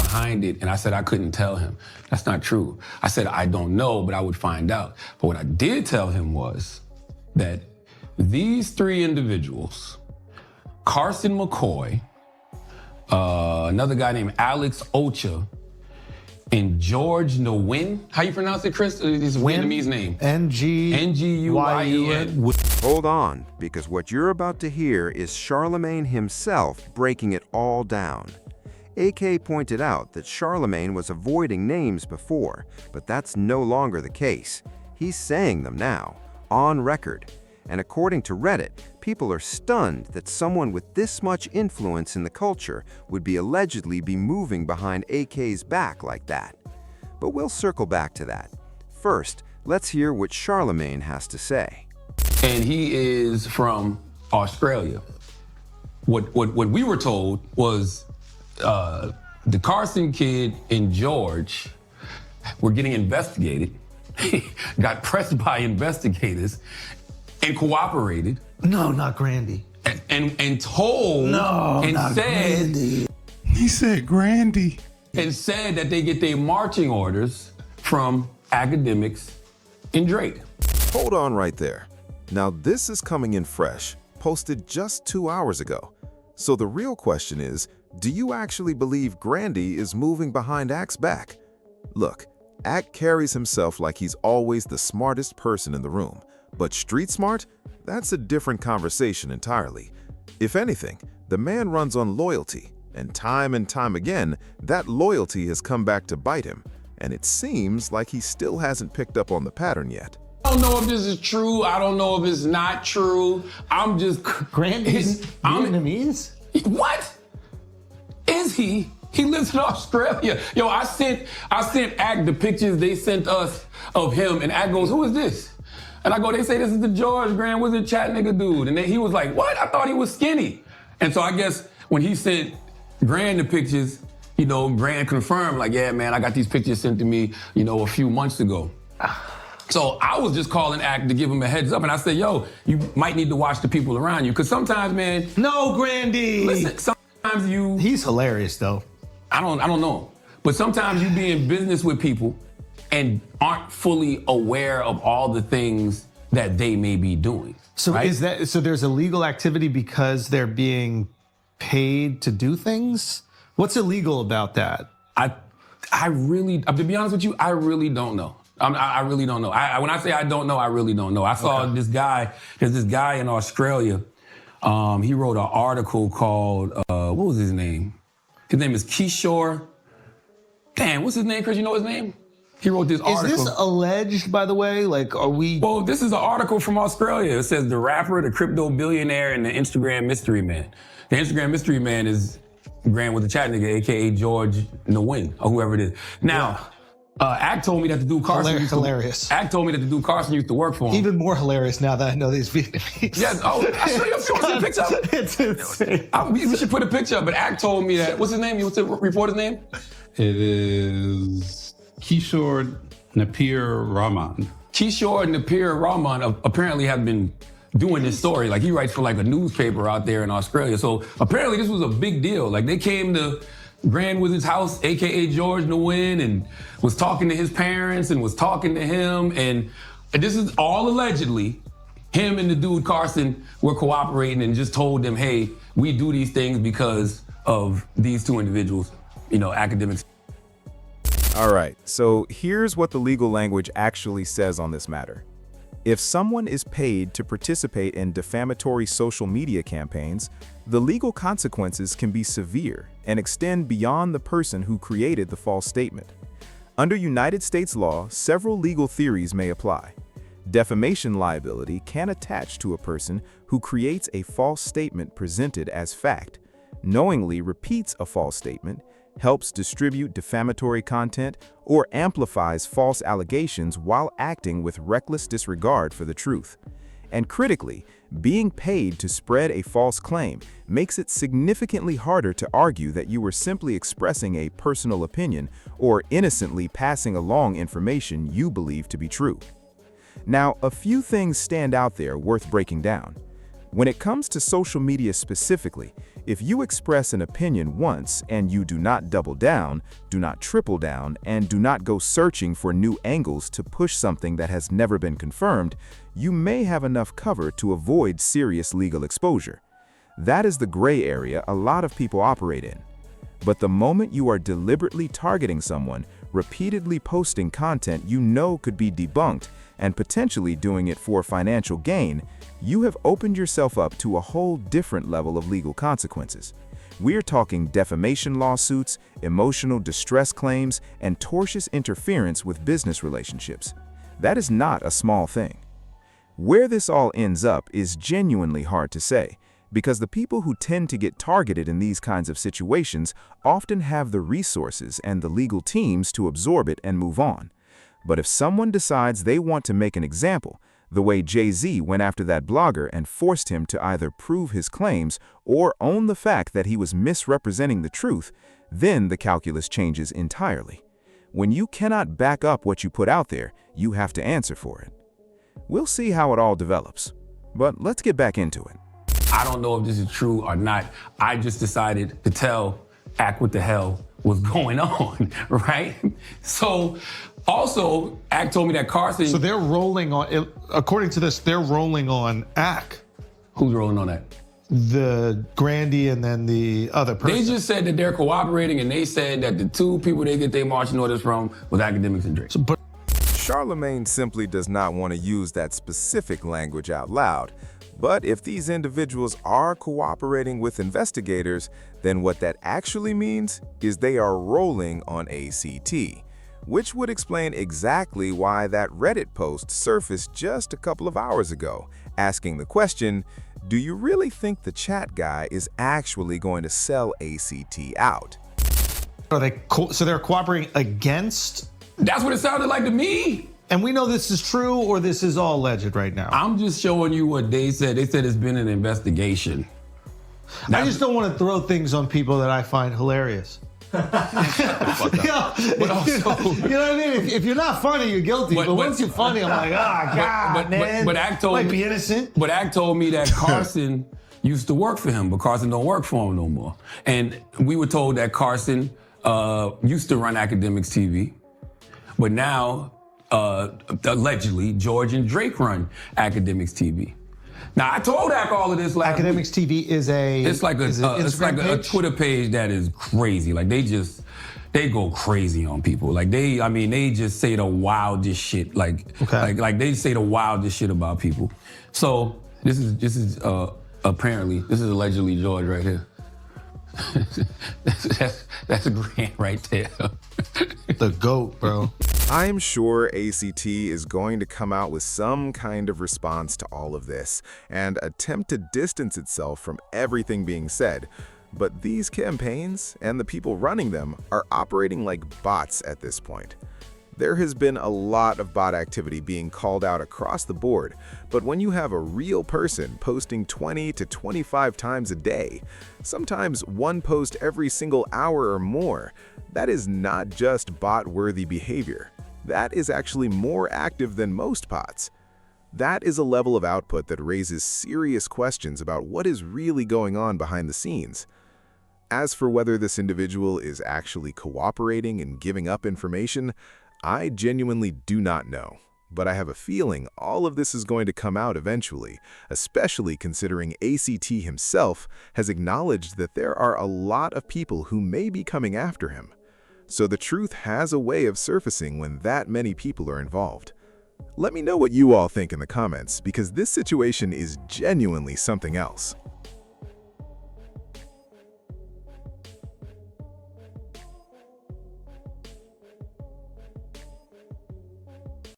behind it, and I said I couldn't tell him. That's not true. I said I don't know, but I would find out. But what I did tell him was that these three individuals, Carson McCoy, another guy named Alex Ocha, and George Nguyen. How you pronounce it, Chris? It's a Vietnamese name. Nguyen. Hold on, because what you're about to hear is Charlamagne himself breaking it all down. AK pointed out that Charlamagne was avoiding names before, but that's no longer the case. He's saying them now, on record. And according to Reddit, people are stunned that someone with this much influence in the culture would allegedly be moving behind AK's back like that. But we'll circle back to that. First, let's hear what Charlamagne has to say. And he is from Australia. What we were told was the Carson kid and George were getting investigated, got pressed by investigators, and cooperated. No, not Grandy. And told no, and not said Grandy. He said Grandy. And said that they get their marching orders from academics in Drake. Hold on right there. Now this is coming in fresh, posted just 2 hours ago. So the real question is, do you actually believe Grandy is moving behind Act's back? Look, Act carries himself like he's always the smartest person in the room. But street smart? That's a different conversation entirely. If anything, the man runs on loyalty, and time again, that loyalty has come back to bite him, and it seems like he still hasn't picked up on the pattern yet. I don't know if this is true. I don't know if it's not true. I'm just... Grandy's Vietnamese? What? Is he? He lives in Australia. Yo, I sent Act the pictures they sent us of him, and Act goes, who is this? And I go, they say this is the George Grand Wizard chat nigga dude. And then he was like, what? I thought he was skinny. And so I guess when he sent Grand the pictures, you know, Grand confirmed, like, yeah, man, I got these pictures sent to me, you know, a few months ago. So I was just calling Act to give him a heads up. And I said, yo, you might need to watch the people around you. Because sometimes, man. No, Grandy. Listen, sometimes you. He's hilarious, though. I don't know. But sometimes you be in business with people and aren't fully aware of all the things that they may be doing. So right? so there's illegal activity because they're being paid to do things? What's illegal about that? I really, to be honest with you, I really don't know. I really don't know. When I say I don't know, I really don't know. I saw this guy, there's this guy in Australia. He wrote an article called, what was his name? His name is Kishore. Damn, what's his name, Chris? You know his name? He wrote this article. Is this alleged, by the way? Like, are we? Well, this is an article from Australia. It says the rapper, the crypto billionaire, and the Instagram mystery man. The Instagram mystery man is Grand with the chat nigga, AKA George Nguyen, or whoever it is. Now, Act told me that the dude Carson hilarious. Act told me that the dude Carson used to work for him. Even more hilarious now that I know these Vietnamese. Yes. Oh, I'll show you a picture. It's insane. We should put a picture up. But Act told me that. What's his name? What's the reporter's name? It is Kishore Napier Rahman. Kishore Napier Rahman apparently have been doing this story. Like, he writes for like a newspaper out there in Australia. So apparently this was a big deal. Like, they came to Grand Wizard's house, AKA George Nguyen, and was talking to his parents and was talking to him. And this is all allegedly. Him and the dude Carson were cooperating and just told them, hey, we do these things because of these two individuals, you know, academics. All right, so here's what the legal language actually says on this matter. If someone is paid to participate in defamatory social media campaigns, the legal consequences can be severe and extend beyond the person who created the false statement. Under United States law, several legal theories may apply. Defamation liability can attach to a person who creates a false statement presented as fact, knowingly repeats a false statement, helps distribute defamatory content, or amplifies false allegations while acting with reckless disregard for the truth. And critically, being paid to spread a false claim makes it significantly harder to argue that you were simply expressing a personal opinion or innocently passing along information you believe to be true. Now, a few things stand out there worth breaking down. When it comes to social media specifically, if you express an opinion once and you do not double down, do not triple down, and do not go searching for new angles to push something that has never been confirmed, you may have enough cover to avoid serious legal exposure. That is the gray area a lot of people operate in. But the moment you are deliberately targeting someone, repeatedly posting content you know could be debunked, and potentially doing it for financial gain, you have opened yourself up to a whole different level of legal consequences. We're talking defamation lawsuits, emotional distress claims, and tortious interference with business relationships. That is not a small thing. Where this all ends up is genuinely hard to say, because the people who tend to get targeted in these kinds of situations often have the resources and the legal teams to absorb it and move on. But if someone decides they want to make an example, the way Jay-Z went after that blogger and forced him to either prove his claims or own the fact that he was misrepresenting the truth, then the calculus changes entirely. When you cannot back up what you put out there, you have to answer for it. We'll see how it all develops, but let's get back into it. I don't know if this is true or not. I just decided to tell Ack what the hell was going on, right? So, also, Ack told me that Carson... So they're rolling on, according to this, they're rolling on Ack. Who's rolling on that? The Grandy and then the other person. They just said that they're cooperating, and they said that the two people they get their marching orders from was Academics and Drake. But Charlamagne simply does not want to use that specific language out loud. But if these individuals are cooperating with investigators, then what that actually means is they are rolling on ACT, which would explain exactly why that Reddit post surfaced just a couple of hours ago, asking the question, do you really think the chat guy is actually going to sell ACT out? are they so they're cooperating against? That's what it sounded like to me. And we know this is true, or this is all alleged right now? I'm just showing you what they said. They said it's been an investigation. I just don't want to throw things on people that I find hilarious. But also, you know what I mean? If you're not funny, you're guilty. But once you're funny, I'm like, God, man. But Ack told might me, be innocent. But Ack told me that Carson used to work for him, but Carson don't work for him no more. And we were told that Carson used to run Academics TV, but now allegedly George and Drake run Academics TV. Now I told Ack all of this last Academics week. TV is a It's like a Twitter page that is crazy. Like they go crazy on people. Like they just say the wildest shit. Like they say the wildest shit about people. So this is apparently this is allegedly George right here. that's a grand right there. The GOAT, bro. I'm sure ACT is going to come out with some kind of response to all of this and attempt to distance itself from everything being said. But these campaigns and the people running them are operating like bots at this point. There has been a lot of bot activity being called out across the board, but when you have a real person posting 20 to 25 times a day, sometimes one post every single hour or more, that is not just bot-worthy behavior. That is actually more active than most bots. That is a level of output that raises serious questions about what is really going on behind the scenes. As for whether this individual is actually cooperating and giving up information, I genuinely do not know, but I have a feeling all of this is going to come out eventually, especially considering ACT himself has acknowledged that there are a lot of people who may be coming after him. So the truth has a way of surfacing when that many people are involved. Let me know what you all think in the comments, because this situation is genuinely something else.